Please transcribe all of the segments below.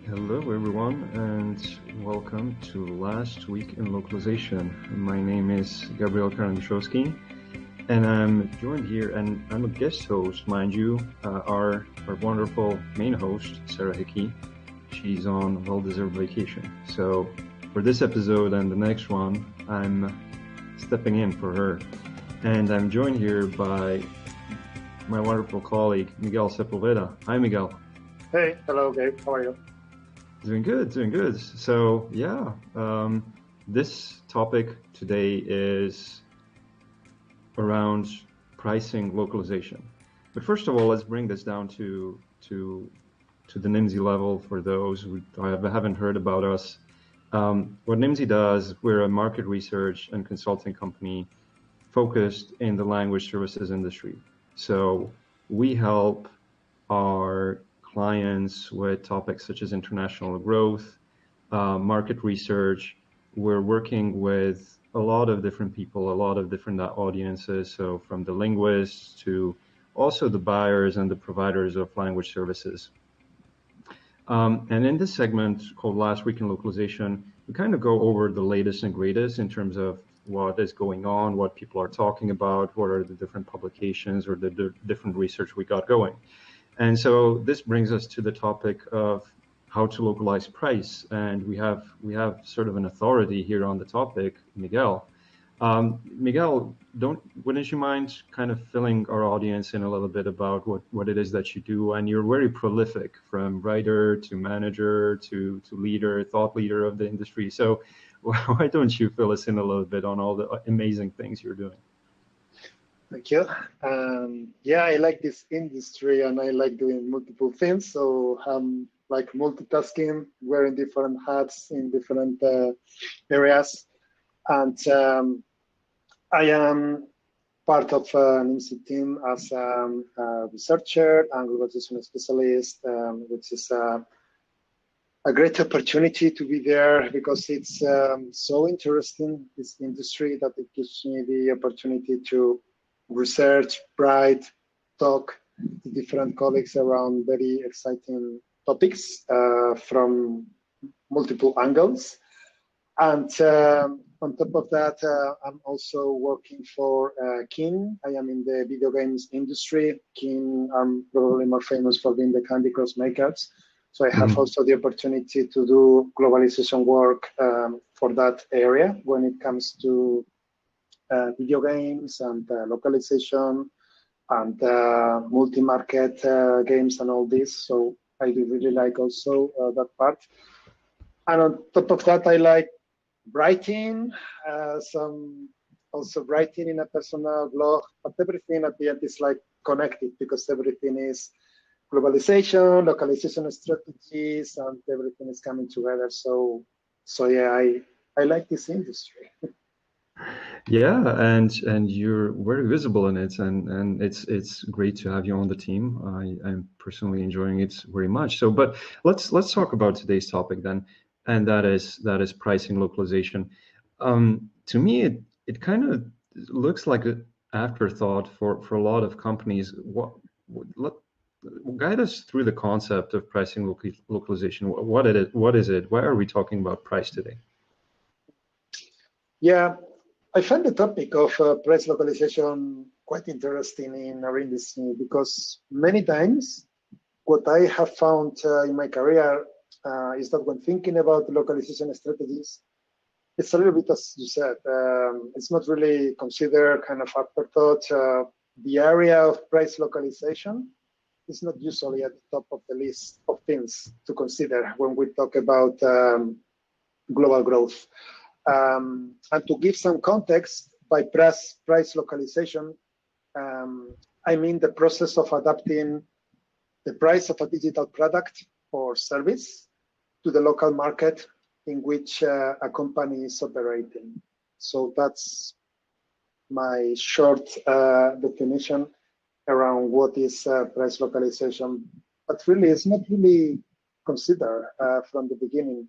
Hello, everyone, and welcome to Last Week in Localization. My name is Gabriel Karandysovksy, and I'm joined here, and I'm a guest host, mind you. Our wonderful main host, Sarah Hickey, she's on well-deserved vacation. So for this episode and the next one, I'm stepping in for her. And I'm joined here by my wonderful colleague, Miguel Sepulveda. Hi, Miguel. Hey, hello, Gabe. How are you? Doing good, doing good. So yeah, this topic today is around pricing localization. But first of all, let's bring this down to the NIMSY level for those who haven't heard about us. What NIMSY does, we're a market research and consulting company focused in the language services industry. So we help our clients with topics such as international growth, market research. We're working with a lot of different people, a lot of different audiences. So from the linguists to also the buyers and the providers of language services. And in this segment called Last Week in Localization, we kind of go over the latest and greatest in terms of what is going on, what people are talking about, what are the different publications or the different research we got going. And so this brings us to the topic of how to localize price. And we have sort of an authority here on the topic, Miguel. Miguel, wouldn't you mind kind of filling our audience in a little bit about what it is that you do? And you're very prolific, from writer to manager to leader, thought leader of the industry. So why don't you fill us in a little bit on all the amazing things you're doing? Thank you. Yeah, I like this industry and I like doing multiple things. So I'm like multitasking, wearing different hats in different areas. And I am part of an IMSI team as a researcher and globalization specialist, which is a great opportunity to be there because it's so interesting, this industry, that it gives me the opportunity to research, write, talk to different colleagues around very exciting topics from multiple angles. And on top of that, I'm also working for King. I am in the video games industry. King are probably more famous for being the Candy Crush makers. So I have also the opportunity to do globalization work for that area when it comes to video games and localization and multi-market games and all this. So I do really like also that part. And on top of that, I like writing, also writing in a personal blog, but everything at the end is like connected because everything is globalization, localization strategies, and everything is coming together. So yeah, I like this industry. Yeah, and you're very visible in it, and it's great to have you on the team. I'm personally enjoying it very much. So, but let's talk about today's topic then, and that is pricing localization. To me, it kind of looks like an afterthought for a lot of companies. Guide us through the concept of pricing localization. What is it? Why are we talking about price today? Yeah, I find the topic of price localization quite interesting in our industry because many times what I have found in my career is that when thinking about localization strategies, it's a little bit, as you said, it's not really considered kind of afterthought. The area of price localization is not usually at the top of the list of things to consider when we talk about global growth. And to give some context, by price localization, I mean the process of adapting the price of a digital product or service to the local market in which a company is operating. So that's my short definition around what is price localization. But really, it's not really considered from the beginning,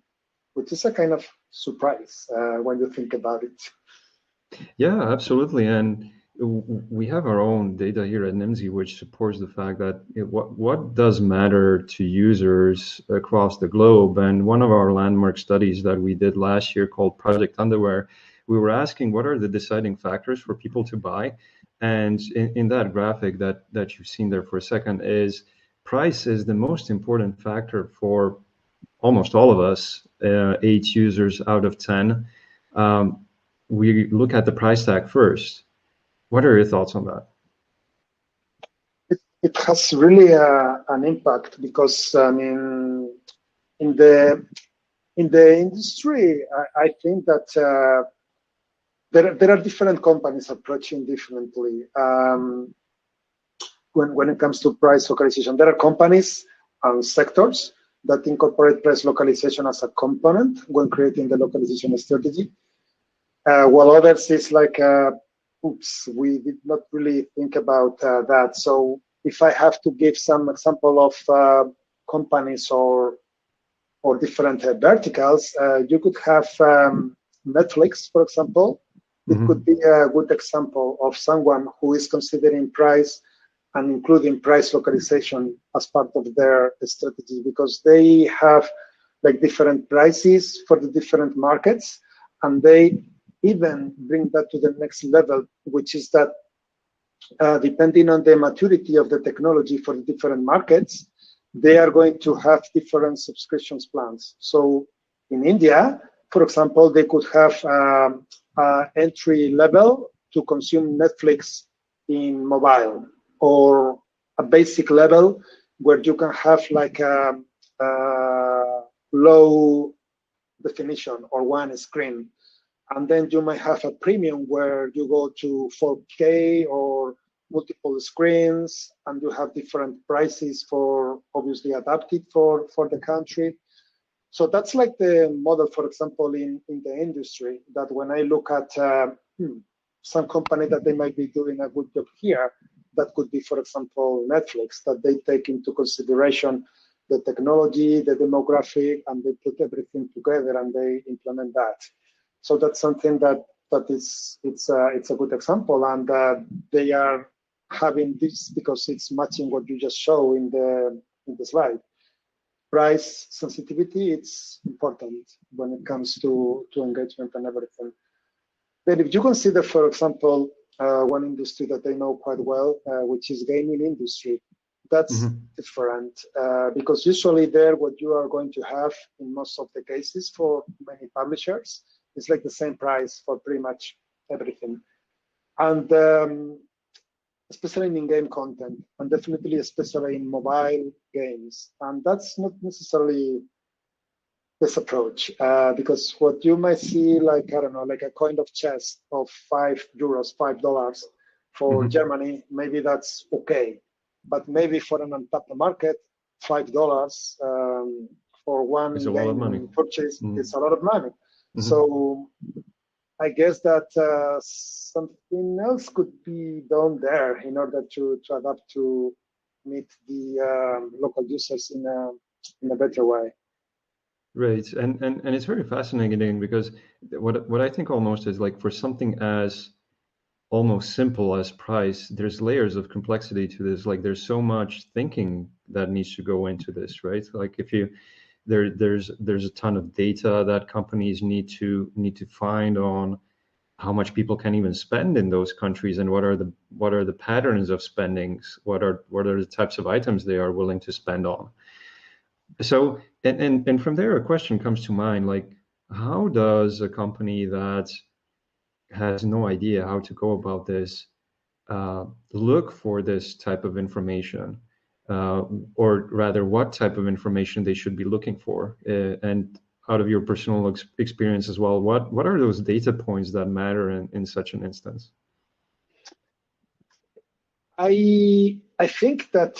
which is a kind of surprise when you think about it. Yeah, absolutely. And we have our own data here at NIMSI, which supports the fact that what does matter to users across the globe. And one of our landmark studies that we did last year called Project Underwear, we were asking what are the deciding factors for people to buy. And in that graphic that you've seen there for a second, is price is the most important factor for almost all of us, 8 users out of 10. We look at the price tag first. What are your thoughts on that? It has really an impact because I mean, in the industry, I think that there are different companies approaching differently when it comes to price localization. There are companies and sectors that incorporate price localization as a component when creating the localization strategy, while others is like, oops, we did not really think about that. So if I have to give some example of companies or different verticals, you could have Netflix, for example. It could be a good example of someone who is considering price and including price localization as part of their strategy, because they have like different prices for the different markets, and they even bring that to the next level, which is that depending on the maturity of the technology for the different markets, they are going to have different subscriptions plans. So in India, for example, they could have entry level to consume Netflix in mobile, or a basic level where you can have like a low definition or one screen. And then you might have a premium where you go to 4K or multiple screens, and you have different prices for obviously adapted for the country. So that's like the model, for example, in the industry, that when I look at some company that they might be doing a good job here, that could be, for example, Netflix, that they take into consideration the technology, the demographic, and they put everything together and they implement that. So that's something that it's a good example, and they are having this because it's matching what you just show in the slide. Price sensitivity, it's important when it comes to engagement and everything. Then if you consider, for example, one industry that I know quite well, which is gaming industry, that's different because usually there what you are going to have in most of the cases for many publishers is like the same price for pretty much everything. And especially in game content, and definitely especially in mobile games. And that's not necessarily this approach, because what you might see, like, I don't know, like a coin of chess of €5, $5 for Germany, maybe that's okay. But maybe for an untapped market, $5 for one game purchase is a lot of money. So I guess that something else could be done there in order to adapt to meet the local users in a better way. Right, and it's very fascinating because what I think almost is like for something as almost simple as price, there's layers of complexity to this. Like there's so much thinking that needs to go into this, right? Like if you there's a ton of data that companies need to find on how much people can even spend in those countries, and what are the patterns of spendings, what are the types of items they are willing to spend on. So and from there a question comes to mind, like how does a company that has no idea how to go about this look for this type of information, or rather what type of information they should be looking for, and out of your personal experience as well, what are those data points that matter in such an instance? I think that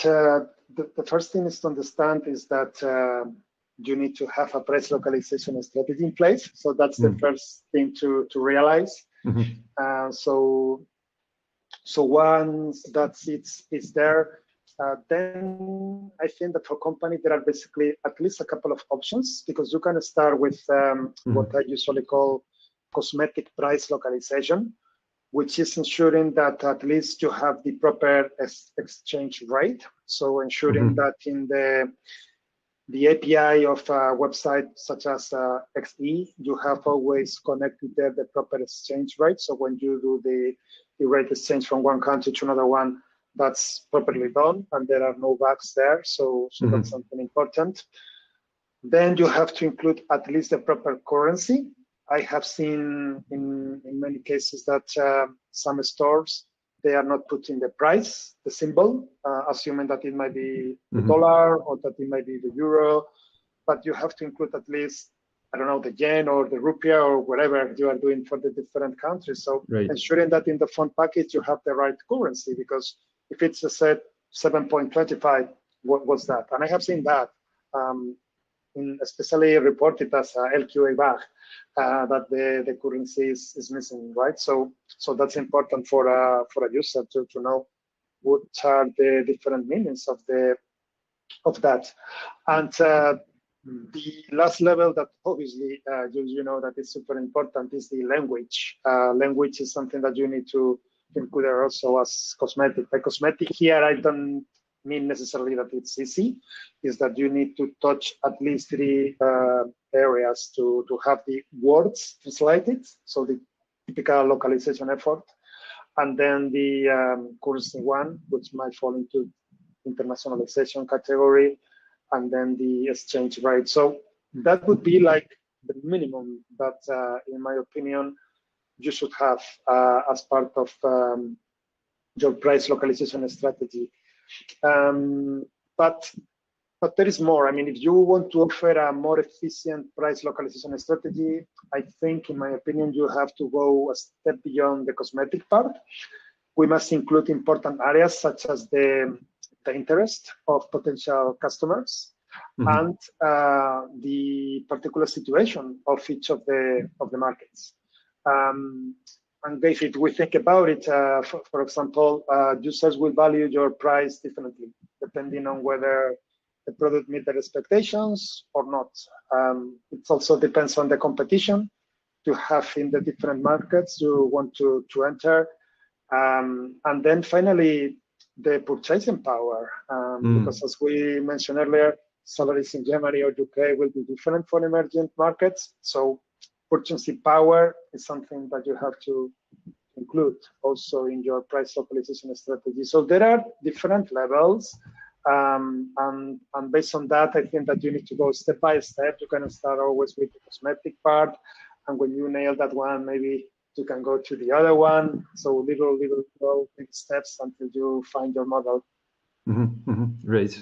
the first thing is to understand is that you need to have a price localization strategy in place. So that's the first thing to realize. So once that's it's there, then I think that for company there are basically at least a couple of options, because you can start with what I usually call cosmetic price localization, which is ensuring that at least you have the proper exchange rate. So ensuring that in the API of a website such as XE, you have always connected there the proper exchange rate. So when you do the rate exchange from one country to another one, that's properly done and there are no bugs there. So that's something important. Then you have to include at least the proper currency. I have seen in many cases that some stores, they are not putting the price, the symbol, assuming that it might be the dollar or that it might be the euro, but you have to include at least, I don't know, the yen or the rupiah or whatever you are doing for the different countries. So ensuring that in the phone package, you have the right currency, because if it's a set 7.25, what's that? And I have seen that. Especially reported as LQA bug, that the currency is missing, right? So that's important for a user to know what are the different meanings of that. And the last level that obviously you know that is super important is the language. Language is something that you need to include also as cosmetic. By cosmetic here, I don't mean necessarily that it's easy, is that you need to touch at least 3 areas to have the words translated, so the typical localization effort, and then the currency one, which might fall into internationalization category, and then the exchange rate. So that would be like the minimum that, in my opinion, you should have as part of your price localization strategy. But there is more. I mean, if you want to offer a more efficient price localization strategy, I think, in my opinion, you have to go a step beyond the cosmetic part. We must include important areas such as the interest of potential customers and the particular situation of each of the markets. And if we think about it, for example, users will value your price differently depending on whether the product meets their expectations or not. It also depends on the competition you have in the different markets you want to enter. And then finally, the purchasing power, because as we mentioned earlier, salaries in Germany or UK will be different for emerging markets. So purchasing power is something that you have to include also in your price localization strategy. So there are different levels, and based on that, I think that you need to go step by step. You can start always with the cosmetic part, and when you nail that one, maybe you can go to the other one. So little big steps until you find your model. Right.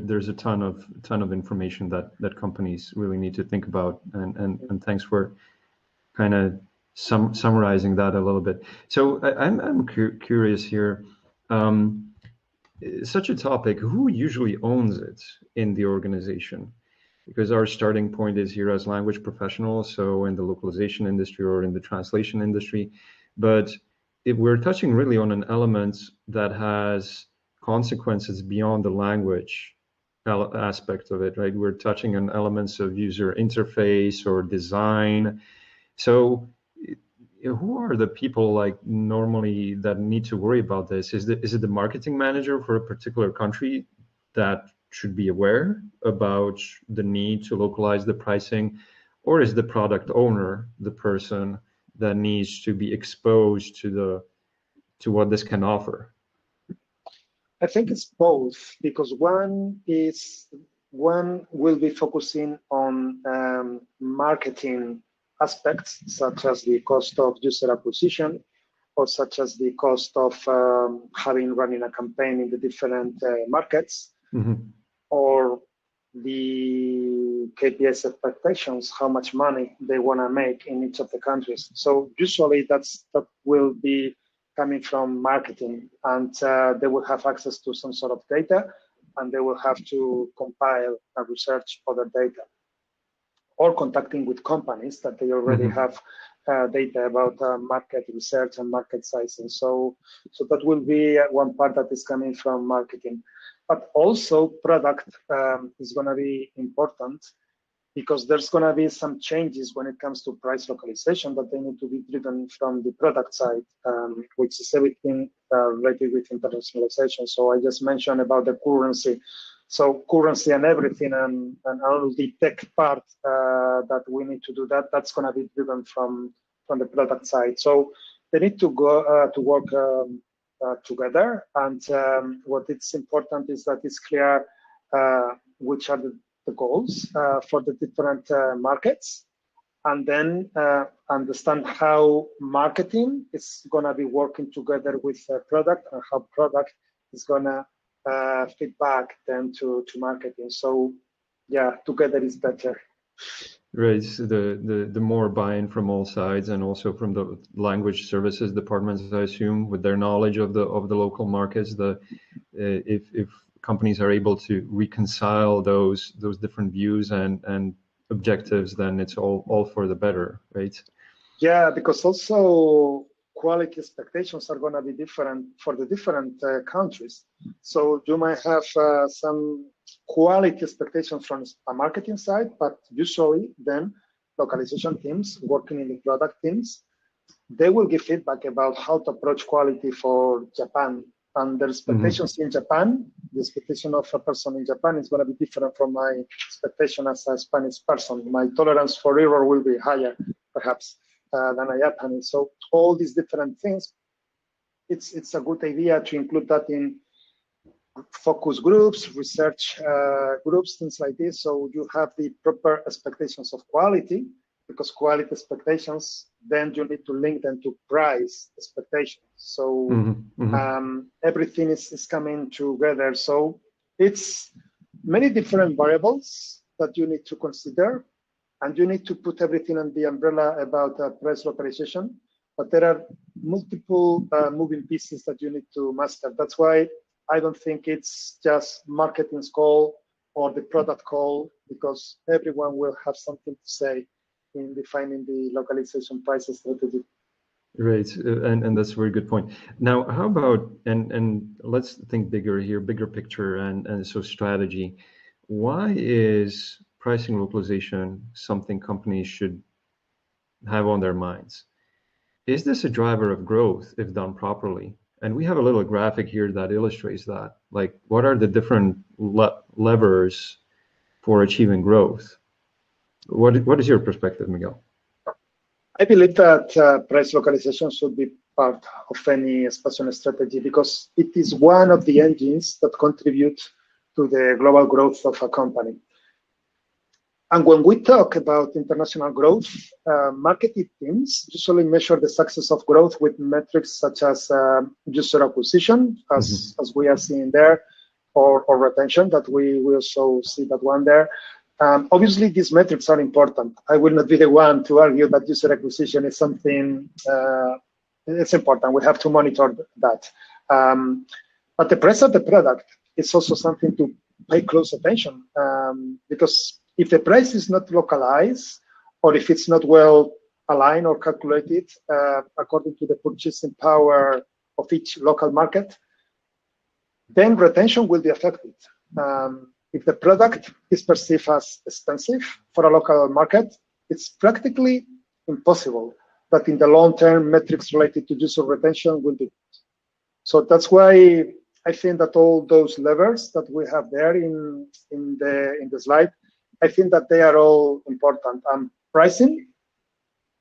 There's a ton of information that companies really need to think about, and thanks for kind of summarizing that a little bit. So I'm curious here. Such a topic, who usually owns it in the organization? Because our starting point is here as language professionals, so in the localization industry or in the translation industry, but if we're touching really on an element that has consequences beyond the language aspect of it, right? We're touching on elements of user interface or design. So who are the people like normally that need to worry about this? Is it the marketing manager for a particular country that should be aware about the need to localize the pricing, or is the product owner the person that needs to be exposed to what this can offer? I think it's both, because one will be focusing on marketing aspects, such as the cost of user acquisition, or such as the cost of running a campaign in the different markets, or the KPIs expectations, how much money they want to make in each of the countries. So usually that will be coming from marketing, and they will have access to some sort of data, and they will have to compile and research other data, or contacting with companies that they already have data about market research and market sizing. So that will be one part that is coming from marketing. But also product is going to be important, because there's going to be some changes when it comes to price localization that they need to be driven from the product side, which is everything related with internationalization. So I just mentioned about the currency. So currency and everything and all the tech part that we need to do that's going to be driven from the product side. So they need to go to work together. And what it's important is that it's clear which are the goals for the different markets, and then understand how marketing is going to be working together with product, and how product is going to feed back then to marketing. So yeah, together is better. Right. So the more buy-in from all sides, and also from the language services departments, I assume, with their knowledge of the local markets, if companies are able to reconcile those different views and objectives, then it's all for the better, right? Yeah, because also quality expectations are going to be different for the different countries. So you might have some quality expectations from a marketing side, but usually then localization teams working in the product teams, they will give feedback about how to approach quality for Japan. And the expectations in Japan, the expectation of a person in Japan is going to be different from my expectation as a Spanish person. My tolerance for error will be higher, perhaps, than a Japanese. So all these different things, it's a good idea to include that in focus groups, research groups, things like this. So you have the proper expectations of quality, because quality expectations, then you need to link them to price expectations. So everything is coming together. So it's many different variables that you need to consider, and you need to put everything on the umbrella about price localization. But there are multiple moving pieces that you need to master. That's why I don't think it's just marketing's call or the product call, because everyone will have something to say in defining the localization price strategy. Right, and that's a very good point. Now, how about, and let's think bigger here, bigger picture, and so strategy. Why is pricing localization something companies should have on their minds? Is this a driver of growth if done properly? And we have a little graphic here that illustrates that. Like, what are the different levers for achieving growth? What is your perspective, Miguel? I believe that price localization should be part of any expansion strategy, because it is one of the engines that contribute to the global growth of a company. And when we talk about international growth, marketing teams usually measure the success of growth with metrics such as user acquisition, as we are seeing there, or retention, that we also see that one there. Obviously, these metrics are important. I will not be the one to argue that user acquisition is something, it's important. We have to monitor that. But the price of the product is also something to pay close attention, because if the price is not localized, or if it's not well aligned or calculated according to the purchasing power of each local market, then retention will be affected. If the product is perceived as expensive for a local market, it's practically impossible that in the long term metrics related to user retention will be. So that's why I think that all those levers that we have there in the slide, I think that they are all important. Pricing,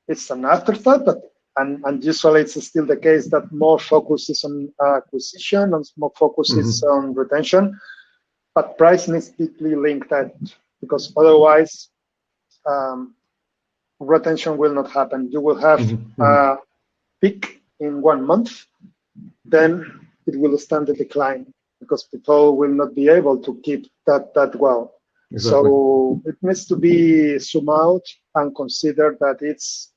it's an afterthought, but and usually it's still the case that more focus is on acquisition and more focus is on retention. But price needs deeply linked that, because otherwise retention will not happen. You will have a peak in 1 month, then it will stand the decline, because people will not be able to keep that well. Exactly. So it needs to be zoomed out and consider that it's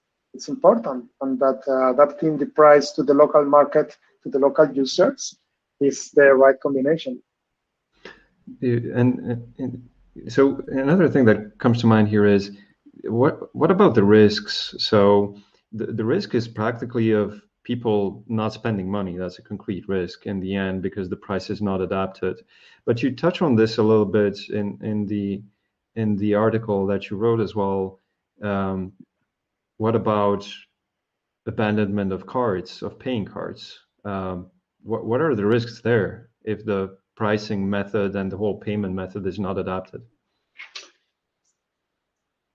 important, and that adapting the price to the local market, to the local users, is the right combination. And so another thing that comes to mind here is, what about the risks? So the risk is practically of people not spending money. That's a concrete risk in the end, because the price is not adapted. But you touch on this a little bit in the in the article that you wrote as well, what about abandonment of cards, of paying cards? What are the risks there if the pricing method and the whole payment method is not adapted?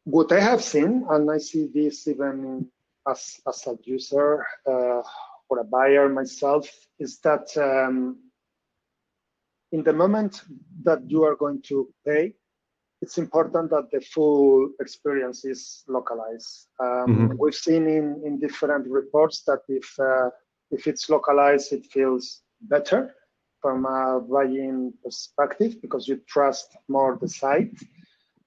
What I have seen, and I see this even as a user or a buyer myself, is that in the moment that you are going to pay, it's important that the full experience is localized. We've seen in different reports that if it's localized, it feels better from a buying perspective because you trust more the site.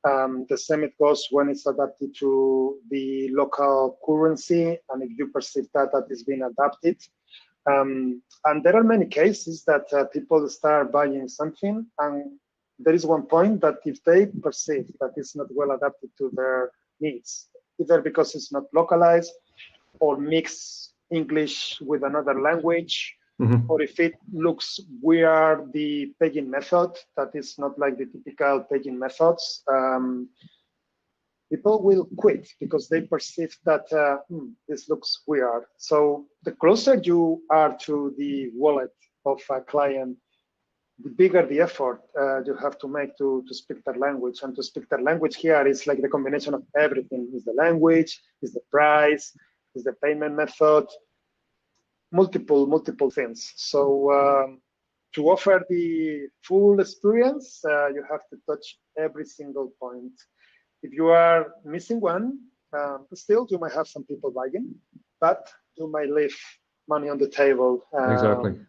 The same it goes when it's adapted to the local currency, and if you perceive that is being adapted. And there are many cases that people start buying something, and there is one point that if they perceive that it's not well adapted to their needs, either because it's not localized or mix English with another language, or if it looks weird, the paying method that is not like the typical paying methods, people will quit because they perceive that this looks weird. So the closer you are to the wallet of a client, the bigger the effort you have to make to speak their language. And to speak their language here is like the combination of everything. Is the language, is the price, is the payment method, multiple things. So to offer the full experience, you have to touch every single point. If you are missing one, still you might have some people buying, but you might leave money on the table. Exactly.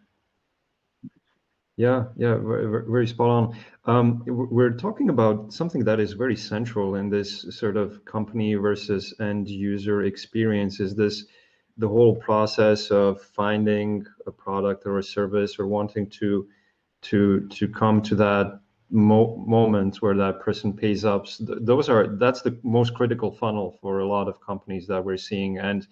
Yeah, very spot on. We're talking about something that is very central in this sort of company versus end user experience. Is this the whole process of finding a product or a service or wanting to come to that moment where that person pays up? That's the most critical funnel for a lot of companies that we're seeing, and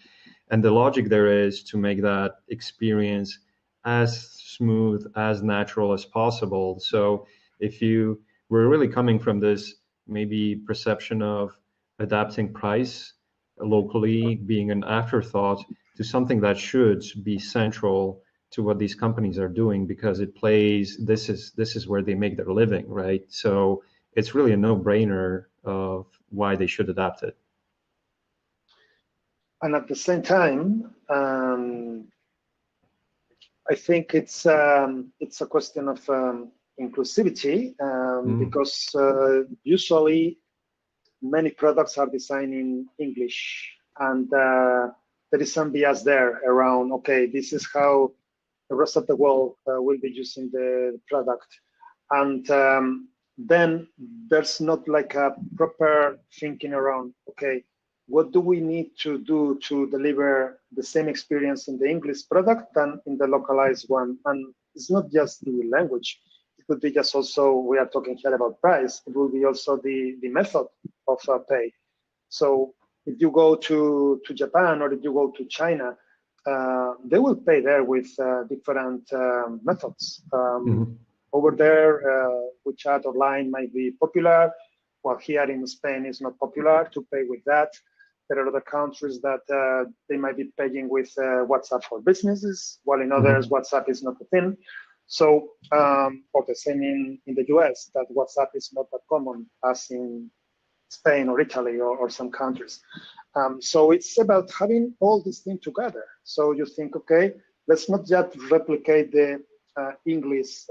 the logic there is to make that experience as smooth, as natural as possible. So we're really coming from this maybe perception of adapting price locally being an afterthought to something that should be central to what these companies are doing, because this is where they make their living, right? So it's really a no-brainer of why they should adapt it. And at the same time, I think it's a question of inclusivity, because usually many products are designed in English, and there is some bias there around, okay, this is how the rest of the world will be using the product. And then there's not like a proper thinking around, okay, what do we need to do to deliver the same experience in the English product than in the localized one? And it's not just the language. It could be just also, we are talking here about price. It will be also the method of pay. So if you go to Japan or if you go to China, they will pay there with different methods. Over there, WeChat or Line might be popular, while here in Spain it's not popular to pay with that. There are other countries that they might be paying with WhatsApp for businesses, while in others WhatsApp is not a thing. So, or the same in the US, that WhatsApp is not that common as in Spain or Italy or some countries. So it's about having all these things together. So you think, okay, let's not just replicate the English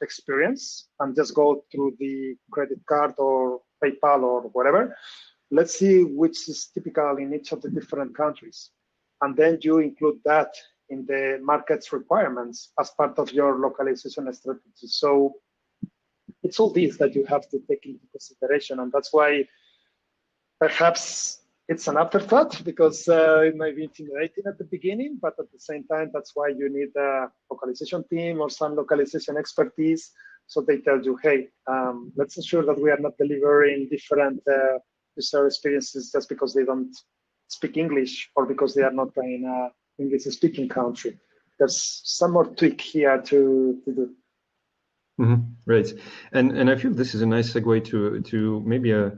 experience and just go through the credit card or PayPal or whatever. Let's see which is typical in each of the different countries. And then you include that in the market's requirements as part of your localization strategy. So it's all this that you have to take into consideration. And that's why perhaps it's an afterthought, because it might be intimidating at the beginning, but at the same time, that's why you need a localization team or some localization expertise. So they tell you, hey, let's ensure that we are not delivering different user experiences just because they don't speak English or because they are not in an English-speaking country. There's some more tweak here to do. Right. And I feel this is a nice segue to maybe a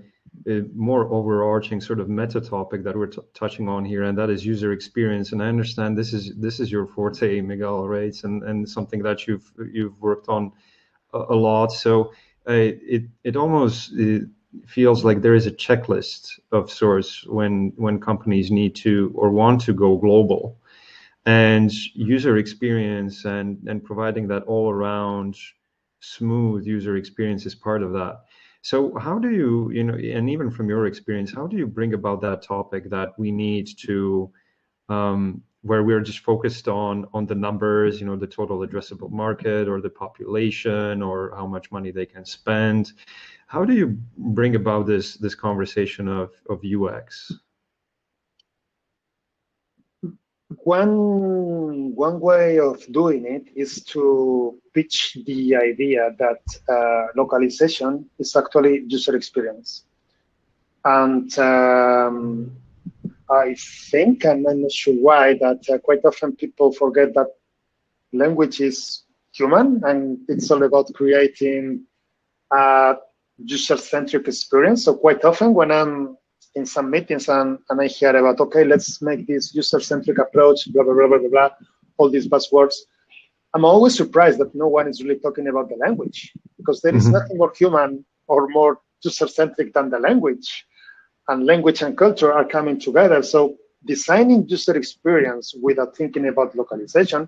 more overarching sort of meta topic that we're touching on here, and that is user experience. And I understand this is your forte, Miguel, right? And something that you've worked on a lot. So it almost feels like there is a checklist of sorts when companies need to or want to go global, and user experience and providing that all around smooth user experience is part of that. So how do you know, and even from your experience, how do you bring about that topic that we need to where we're just focused on the numbers, the total addressable market or the population or how much money they can spend? How do you bring about this conversation of UX? One way of doing it is to pitch the idea that localization is actually user experience. And I think, and I'm not sure why, that quite often people forget that language is human and it's all about creating a user-centric experience. So quite often when I'm in some meetings and I hear about, okay, let's make this user-centric approach, blah, blah, blah, blah, blah, blah, all these buzzwords, I'm always surprised that no one is really talking about the language, because there is nothing more human or more user-centric than the language. And language and culture are coming together. So designing user experience without thinking about localization,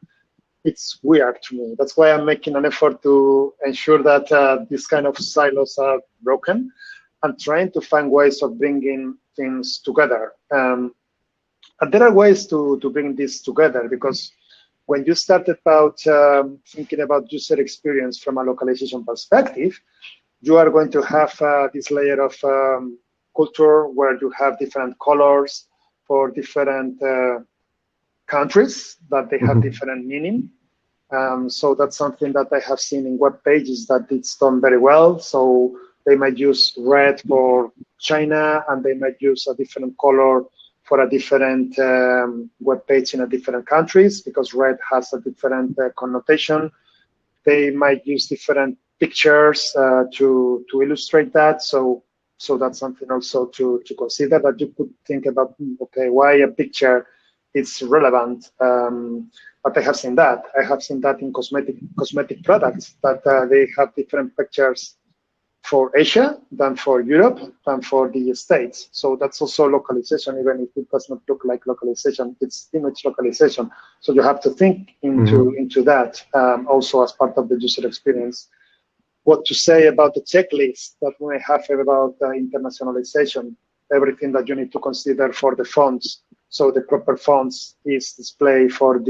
it's weird to me. That's why I'm making an effort to ensure that these kind of silos are broken and trying to find ways of bringing things together. And there are ways to bring this together, because when you start about thinking about user experience from a localization perspective, you are going to have this layer of culture where you have different colors for different countries, that they have different meaning. So that's something that I have seen in web pages that it's done very well. So they might use red for China, and they might use a different color for a different web page in a different countries, because red has a different connotation. They might use different pictures to illustrate that. So that's something also to consider, that you could think about, okay, why a picture is relevant. But I have seen that. I have seen that in cosmetic products, that they have different pictures for Asia than for Europe than for the States. So that's also localization, even if it does not look like localization, it's image localization. So you have to think into that also as part of the user experience. What to say about the checklist that we have about internationalization, everything that you need to consider for the fonts. So the proper fonts is displayed for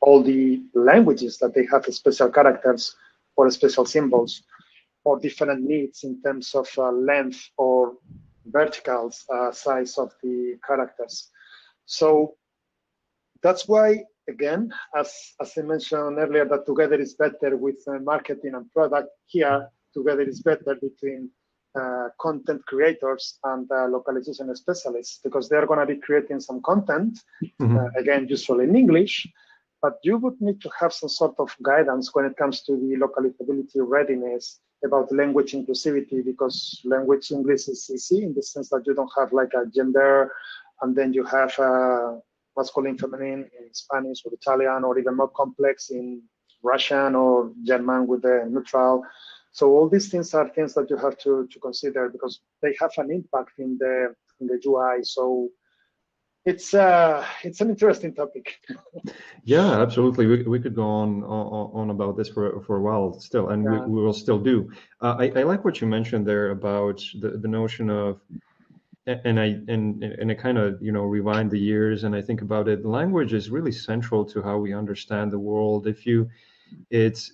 all the languages that they have special characters or special symbols, or different needs in terms of length or vertical size of the characters. So that's why, again, as I mentioned earlier, that together is better with marketing and product. Here, together is better between content creators and localization specialists, because they're going to be creating some content, again, usually in English, but you would need to have some sort of guidance when it comes to the localizability readiness, about language inclusivity, because language English is easy in the sense that you don't have like a gender, and then you have masculine, feminine in Spanish or Italian, or even more complex in Russian or German with the neutral. So all these things are things that you have to consider, because they have an impact in the UI. So it's an interesting topic. Yeah, absolutely. We could go on about this for a while still, and we will still do. I like what you mentioned there about the notion of, and I kind of rewind the years and I think about it. Language is really central to how we understand the world. It's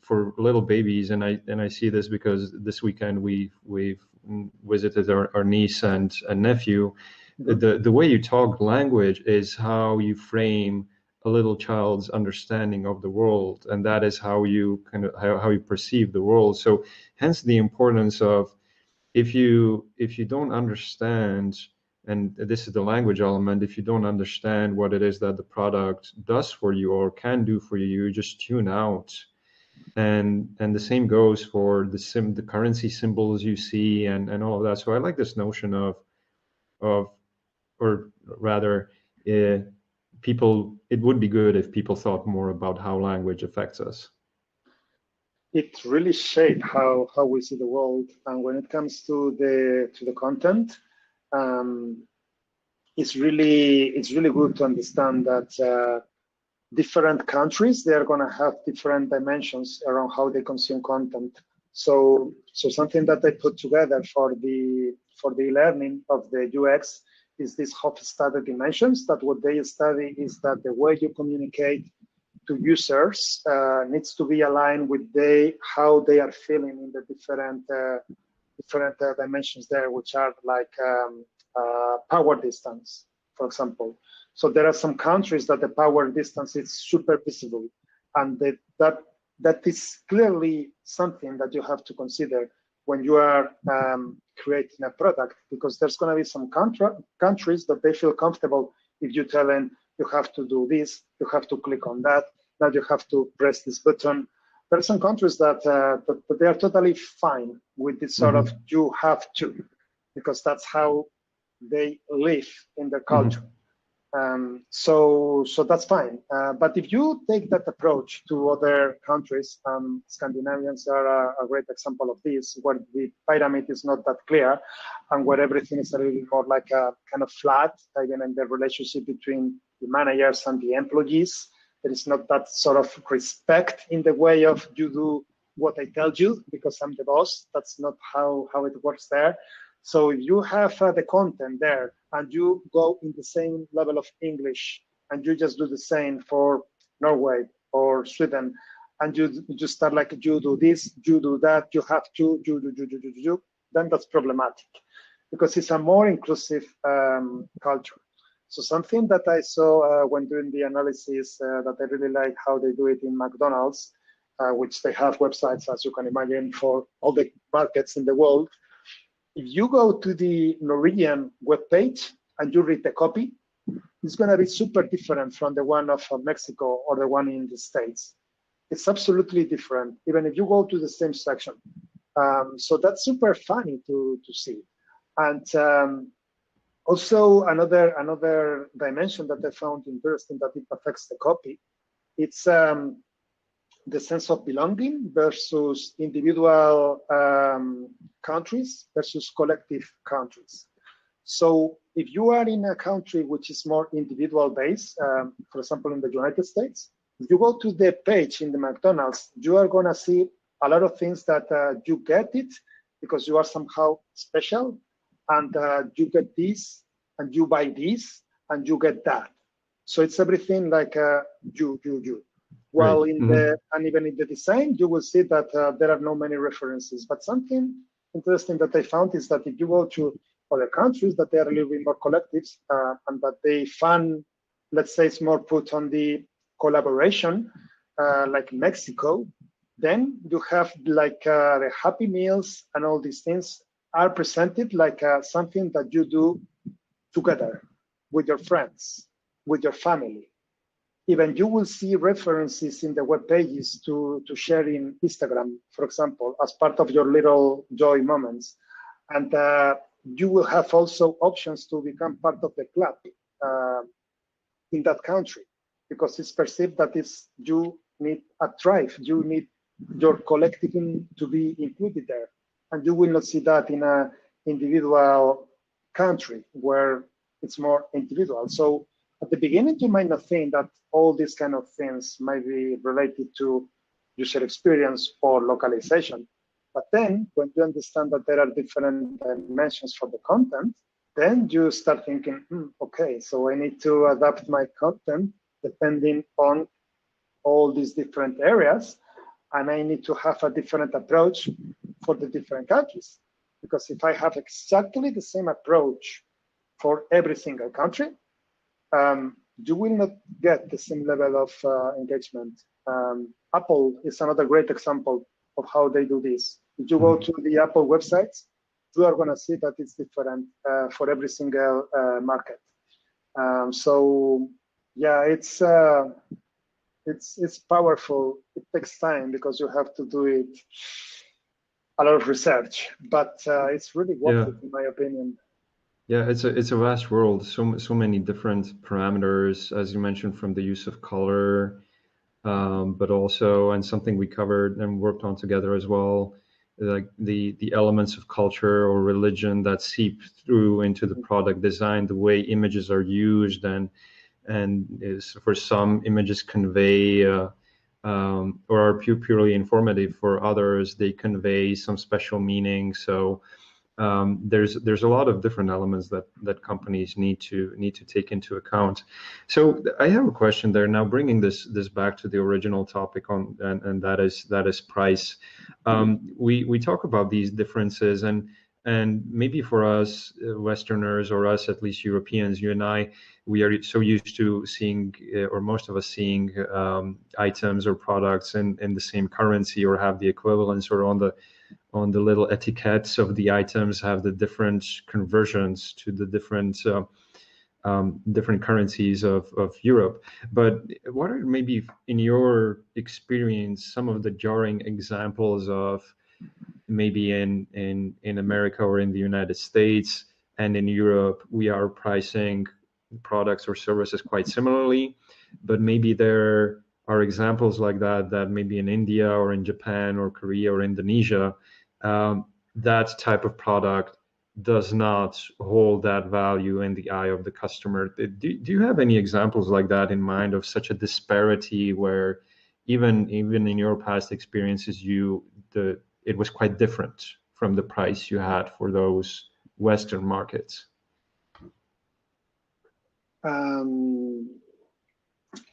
for little babies, and I see this because this weekend we've visited our niece and nephew. The way you talk language is how you frame a little child's understanding of the world, and that is how you how you perceive the world. So hence the importance of, if you don't understand, and this is the language element, if you don't understand what it is that the product does for you or can do for you, you just tune out. and the same goes for the currency symbols you see and all of that. So I like this notion of or rather, people. It would be good if people thought more about how language affects us. It really shaped how we see the world. And when it comes to the content, um, it's really good to understand that different countries, they are going to have different dimensions around how they consume content. So something that I put together for the learning of the UX is this Hofstadter dimensions. That what they study is that the way you communicate to users needs to be aligned with how they are feeling in the different dimensions there, which are like power distance, for example. So there are some countries that the power distance is super visible, and that is clearly something that you have to consider when you are creating a product, because there's going to be some countries that they feel comfortable if you tell them you have to do this, you have to click on that, now you have to press this button. There are some countries that they are totally fine with this sort of you have to, because that's how they live in their culture. So that's fine. But if you take that approach to other countries, Scandinavians are a great example of this, where the pyramid is not that clear and where everything is a little bit more like a kind of flat, even in the relationship between the managers and the employees. There is not that sort of respect in the way of you do what I tell you because I'm the boss. That's not how it works there. So if you have the content there and you go in the same level of English and you just do the same for Norway or Sweden, and you start like you do this, you do that, you have to, you, then that's problematic because it's a more inclusive culture. So something that I saw when doing the analysis that I really like how they do it in McDonald's, which they have websites, as you can imagine, for all the markets in the world. If you go to the Norwegian webpage and you read the copy, it's going to be super different from the one of Mexico or the one in the States. It's absolutely different, even if you go to the same section. So that's super funny to see. And also another dimension that I found interesting that it affects the copy, it's the sense of belonging versus individual countries versus collective countries. So if you are in a country which is more individual based, for example, in the United States, if you go to the page in the McDonald's, you are going to see a lot of things that you get it because you are somehow special, and you get this, and you buy this, and you get that. So it's everything like you. While right. in the and even in the design, you will see that there are not many references. But something interesting that I found is that if you go to other countries, that they are a little bit more collectives and that they fund, let's say, it's more put on the collaboration, like Mexico. Then you have like the Happy Meals and all these things are presented like something that you do together with your friends, with your family. Even you will see references in the web pages to share in Instagram, for example, as part of your little joy moments. And you will have also options to become part of the club in that country, because it's perceived that you need a tribe, you need your collective to be included there. And you will not see that in an individual country where it's more individual. So at the beginning, you might not think that all these kind of things might be related to user experience or localization. But then when you understand that there are different dimensions for the content, then you start thinking, okay, so I need to adapt my content depending on all these different areas. And I need to have a different approach for the different countries. Because if I have exactly the same approach for every single country, you will not get the same level of engagement. Apple is another great example of how they do this. If you go to the Apple websites, you are going to see that it's different for every single market. So yeah, it's it's powerful. It takes time because you have to do it a lot of research, but it's really worth it in my opinion. Yeah, it's a vast world. So many different parameters, as you mentioned, from the use of color, but also, and something we covered and worked on together as well, like the elements of culture or religion that seep through into the product design, the way images are used, and is for some images convey or are purely informative. For others, they convey some special meaning. So there's a lot of different elements that companies need to take into account. So I have a question there now, bringing this back to the original topic and that is price. We talk about these differences, and maybe for us Westerners, or us at least Europeans, you and I, we are so used to seeing, or most of us seeing items or products in the same currency, or have the equivalence, or on the little etiquettes of the items have the different conversions to the different different currencies of Europe. But what are maybe, in your experience, some of the jarring examples of maybe in America or in the United States and in Europe, we are pricing products or services quite similarly, but maybe there are examples like that maybe in India or in Japan or Korea or Indonesia, that type of product does not hold that value in the eye of the customer. Do you have any examples like that in mind, of such a disparity where even in your past experiences, it was quite different from the price you had for those Western markets?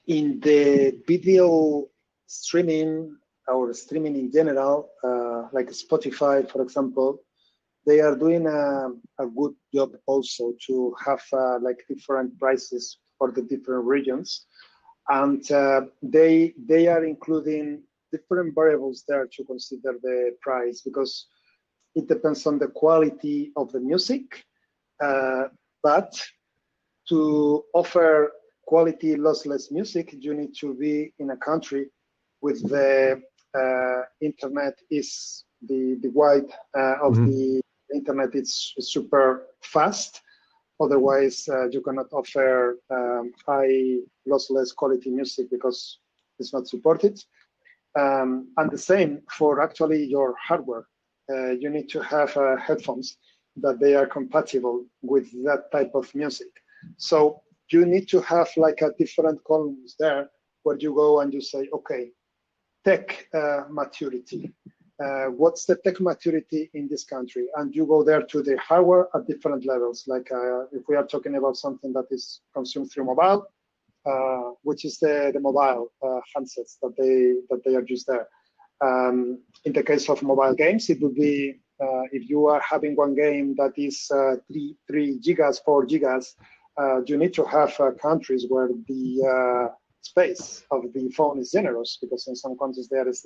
In the video streaming or streaming in general, like Spotify, for example, they are doing a good job also to have like different prices for the different regions. And they are including different variables there to consider the price, because it depends on the quality of the music. But to offer quality lossless music, you need to be in a country with the internet is the wide of the internet is super fast. Otherwise, you cannot offer high lossless quality music because it's not supported. And the same for actually your hardware. You need to have headphones that they are compatible with that type of music. So you need to have like a different columns there where you go and you say, okay, tech maturity. What's the tech maturity in this country? And you go there to the hardware at different levels. Like if we are talking about something that is consumed through mobile, which is the mobile handsets that they are used there. In the case of mobile games, it would be if you are having one game that is 3 gigas, 4 gigas, you need to have countries where the space of the phone is generous, because in some countries there is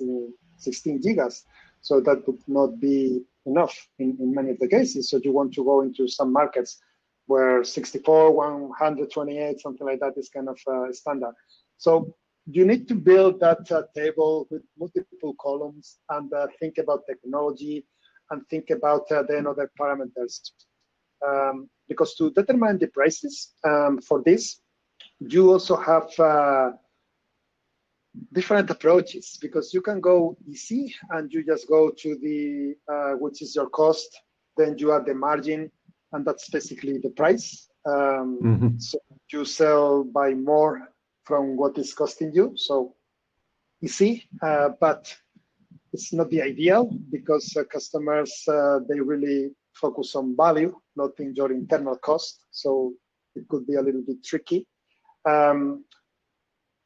16 gigas. So that would not be enough in many of the cases. So you want to go into some markets where 64, 128, something like that is kind of standard. So you need to build that table with multiple columns and think about technology and think about then other parameters. Because to determine the prices for this, you also have different approaches, because you can go easy and you just go to the, which is your cost, then you add the margin, and that's basically the price. So you sell by more from what is costing you. So easy, but it's not the ideal, because customers, they really focus on value, not in your internal cost. So it could be a little bit tricky.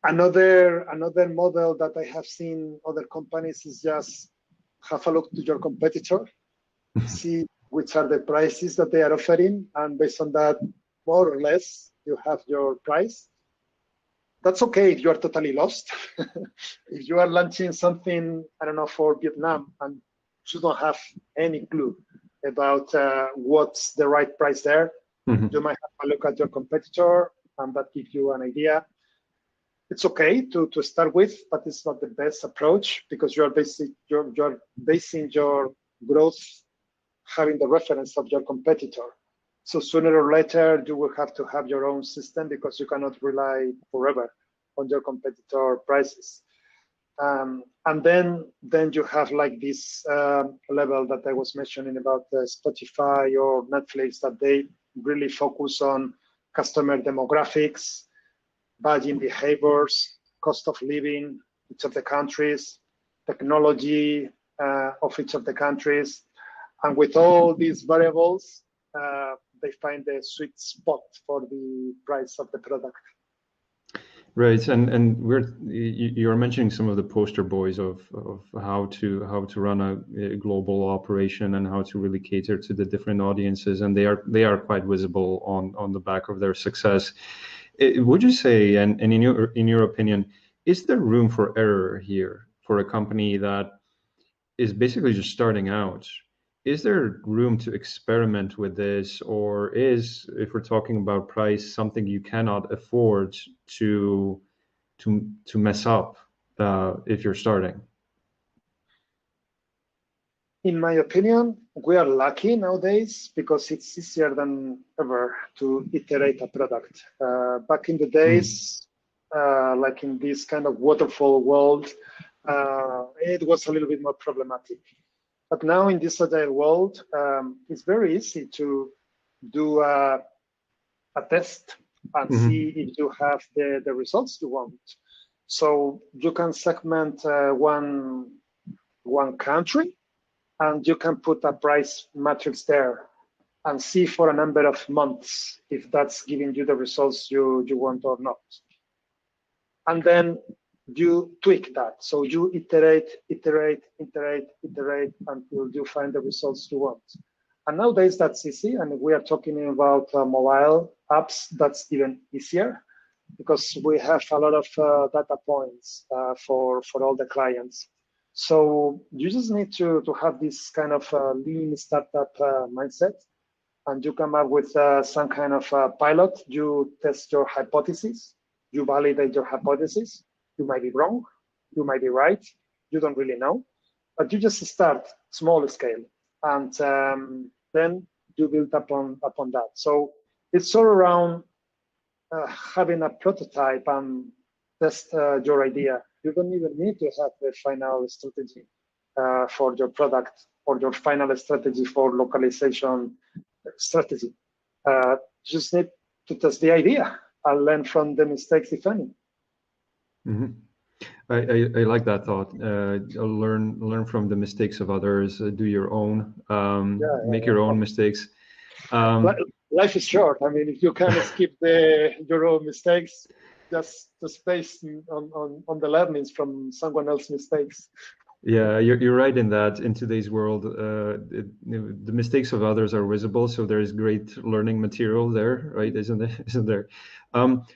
Another model that I have seen other companies is just have a look to your competitor, see which are the prices that they are offering, and based on that, more or less, you have your price. That's okay if you are totally lost. If you are launching something, I don't know, for Vietnam, and you don't have any clue about what's the right price there, you might have a look at your competitor, and that gives you an idea. it's okay to start with, but it's not the best approach because you're basing your growth having the reference of your competitor. So sooner or later, you will have to have your own system because you cannot rely forever on your competitor prices. And then you have like this level that I was mentioning about Spotify or Netflix, that they really focus on customer demographics, buying behaviors, cost of living, each of the countries, technology of each of the countries. And with all these variables, they find the sweet spot for the price of the product. Right, and you're mentioning some of the poster boys of how to run a global operation and how to really cater to the different audiences, and they are quite visible on the back of their success. Would you say, and in your opinion, is there room for error here for a company that is basically just starting out? Is there room to experiment with this, or is, if we're talking about price, something you cannot afford to mess up if you're starting? In my opinion, we are lucky nowadays because it's easier than ever to iterate a product. Back in the days, like in this kind of waterfall world, it was a little bit more problematic. But now in this agile world, it's very easy to do a test and see if you have the results you want. So you can segment one country, and you can put a price matrix there and see for a number of months if that's giving you the results you want or not. And then you tweak that. So you iterate until you find the results you want. And nowadays that's easy. And we are talking about mobile apps. That's even easier because we have a lot of data points for all the clients. So you just need to have this kind of lean startup mindset, and you come up with some kind of pilot. You test your hypothesis. You validate your hypothesis. You might be wrong. You might be right. You don't really know. But you just start small scale, and then you build upon that. So it's all around having a prototype and test your idea. You don't even need to have the final strategy for your product or your final strategy for localization strategy. You just need to test the idea and learn from the mistakes, if any. Mm-hmm. I like that thought. Learn from the mistakes of others. Do your own. Make your own mistakes. Life is short. I mean, if you can skip your own mistakes, just based on the learnings from someone else's mistakes. Yeah, you're right in that. In today's world, the mistakes of others are visible, so there is great learning material there, right? Isn't there?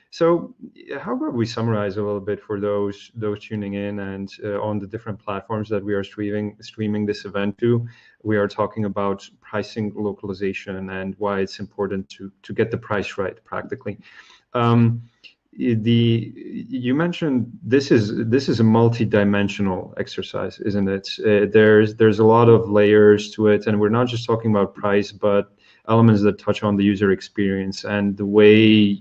So how about we summarize a little bit for those tuning in and on the different platforms that we are streaming this event to? We are talking about pricing localization and why it's important to get the price right practically. You mentioned this is a multi-dimensional exercise, isn't it? There's a lot of layers to it, and we're not just talking about price, but elements that touch on the user experience and the way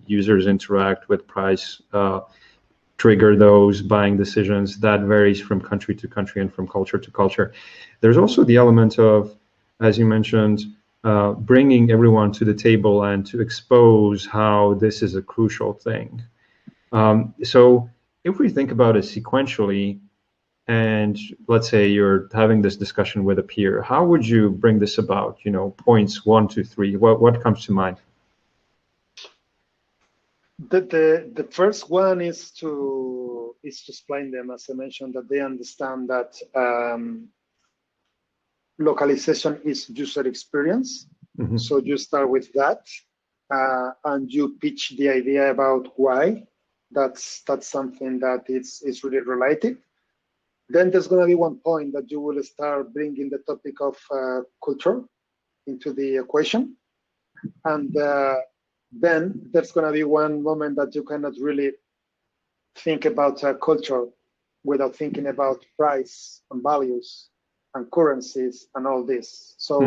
users interact with price, trigger those buying decisions. That varies from country to country and from culture to culture. There's also the element of, as you mentioned, bringing everyone to the table and to expose how this is a crucial thing. So if we think about it sequentially, and let's say you're having this discussion with a peer, how would you bring this about? Points 1, 2, 3. What comes to mind? The first one is to explain them, as I mentioned, that they understand that localization is user experience. Mm-hmm. So you start with that, and you pitch the idea about why. That's something that is really related. Then there's going to be one point that you will start bringing the topic of culture into the equation. And then there's going to be one moment that you cannot really think about culture without thinking about price and values and currencies and all this. So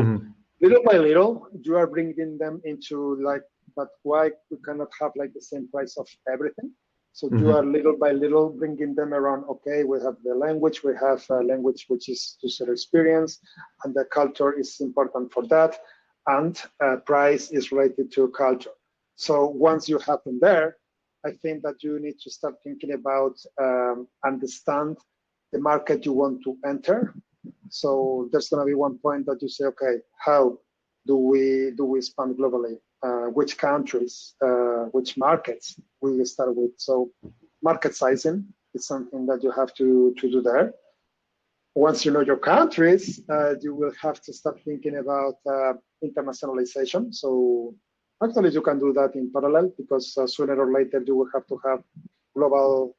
little by little, you are bringing them into like, but why we cannot have like the same price of everything? So you are little by little bringing them around. Okay, we have the language, we have a language which is user experience, and the culture is important for that, and price is related to culture. So once you have them there, I think that you need to start thinking about understand the market you want to enter. So there's going to be one point that you say, okay, how do we expand globally? Which countries, which markets we start with? So market sizing is something that you have to do there. Once you know your countries, you will have to start thinking about internationalization. So actually, you can do that in parallel because sooner or later you will have to have global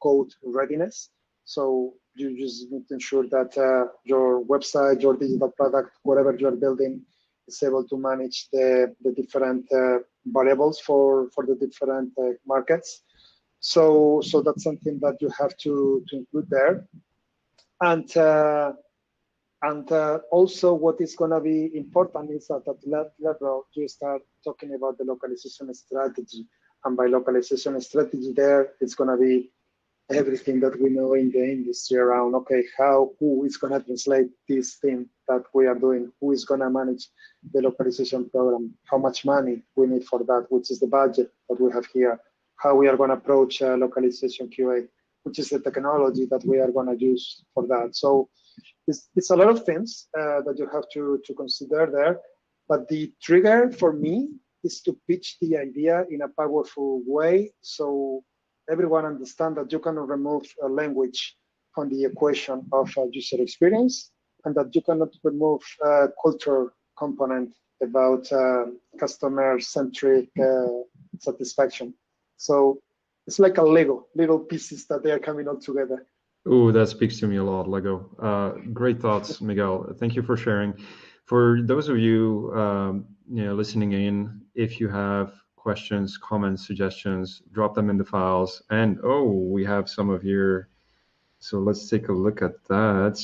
code readiness. So you just need to ensure that your website, your digital product, whatever you are building, is able to manage the different variables for the different markets. So that's something that you have to include there. And also what is going to be important is that at that level, you start talking about the localization strategy. And by localization strategy there, it's going to be everything that we know in the industry around, okay, who is going to translate this thing that we are doing? Who is going to manage the localization program? How much money we need for that? Which is the budget that we have here? How we are going to approach localization QA? Which is the technology that we are going to use for that? So it's a lot of things that you have to consider there. But the trigger for me is to pitch the idea in a powerful way. So everyone understand that you cannot remove a language from the equation of user experience, and that you cannot remove a culture component about customer-centric satisfaction. So it's like a Lego, little pieces that they are coming all together. Oh, that speaks to me a lot, Lego. Great thoughts, Miguel. Thank you for sharing. For those of you, listening in, if you have questions, comments, suggestions, drop them in the files. And we have some of your, so let's take a look at that.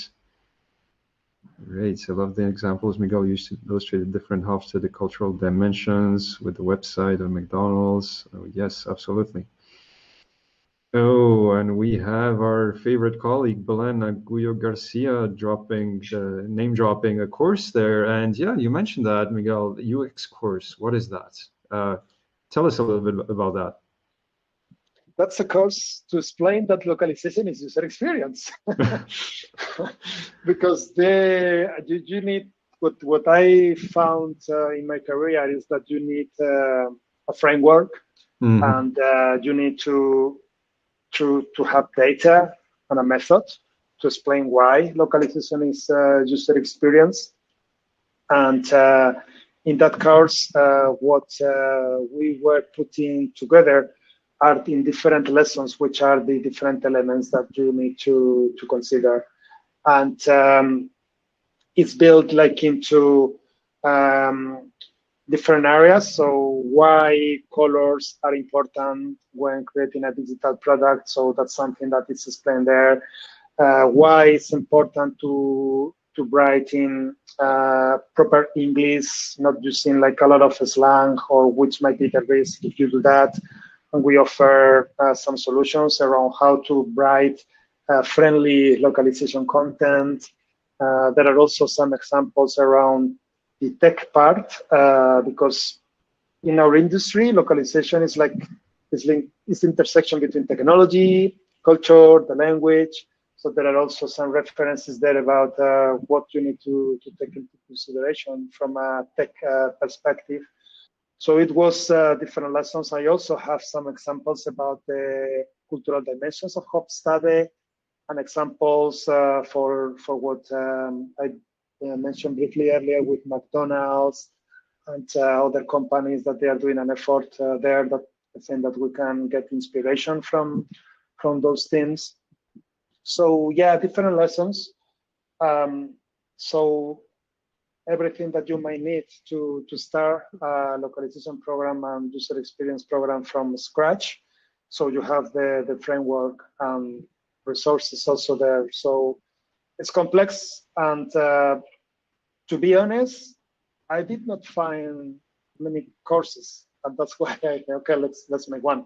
Great. I love the examples Miguel used to illustrate the different hubs to the cultural dimensions with the website of McDonald's. Oh, yes, absolutely. Oh, and we have our favorite colleague, Belen Aguyo Garcia, name dropping a course there. And yeah, you mentioned that, Miguel, UX course. What is that? Tell us a little bit about that. That's a course to explain that localization is user experience. Because you need, what I found in my career is that you need a framework, and you need to have data and a method to explain why localization is user experience. And in that course, what we were putting together are in different lessons, which are the different elements that you need to consider. And it's built like into different areas. So why colors are important when creating a digital product. So that's something that is explained there. Why it's important to write in proper English, not using like a lot of slang, or which might be the risk if you do that. And we offer some solutions around how to write friendly localization content. There are also some examples around the tech part, because in our industry, localization is like it's the intersection between technology, culture, the language. So there are also some references there about what you need to take into consideration from a tech perspective. So it was different lessons. I also have some examples about the cultural dimensions of hub study, and examples for what I mentioned briefly earlier with McDonald's and other companies that they are doing an effort there, that I think that we can get inspiration from those things. So yeah, different lessons. So everything that you might need to start a localization program and user experience program from scratch. So you have the framework and resources also there. So it's complex. And to be honest, I did not find many courses. And that's why okay, let's make one.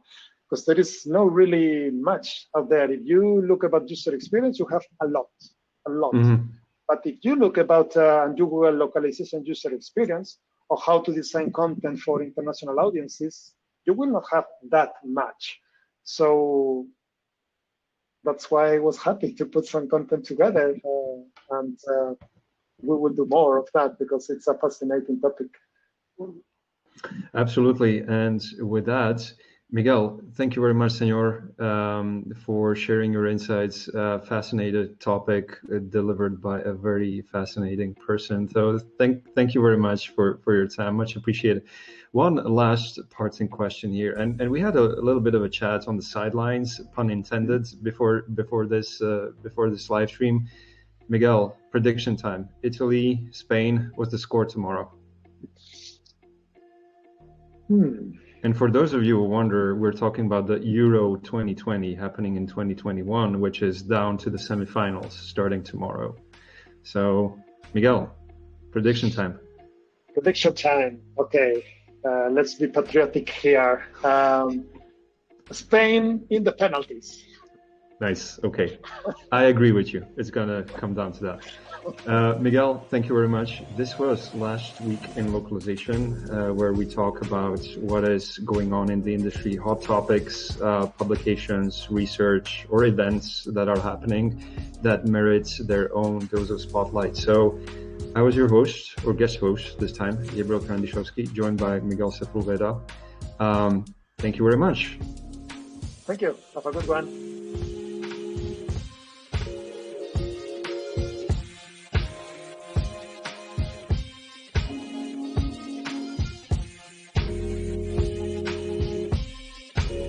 Because there is no really much out there. If you look about user experience, you have a lot. Mm-hmm. But if you look about and you Google localization user experience or how to design content for international audiences, you will not have that much. So that's why I was happy to put some content together, and we will do more of that because it's a fascinating topic. Absolutely. And with that, Miguel, thank you very much, Senor, for sharing your insights. Fascinating topic delivered by a very fascinating person. So thank you very much for your time. Much appreciated. One last parting question here, and we had a little bit of a chat on the sidelines, pun intended, before this live stream. Miguel, prediction time: Italy, Spain. What's the score tomorrow? And for those of you who wonder, we're talking about the Euro 2020 happening in 2021, which is down to the semifinals starting tomorrow. So, Miguel, prediction time. Prediction time. Okay, let's be patriotic here. Spain in the penalties. Nice. Okay. I agree with you. It's going to come down to that. Miguel, thank you very much. This was last week in Localization, where we talk about what is going on in the industry, hot topics, publications, research, or events that are happening that merit their own dose of spotlight. So I was your host, or guest host this time, Gabriel Karandysovksy, joined by Miguel Sepulveda. Thank you very much. Thank you. Have a good one.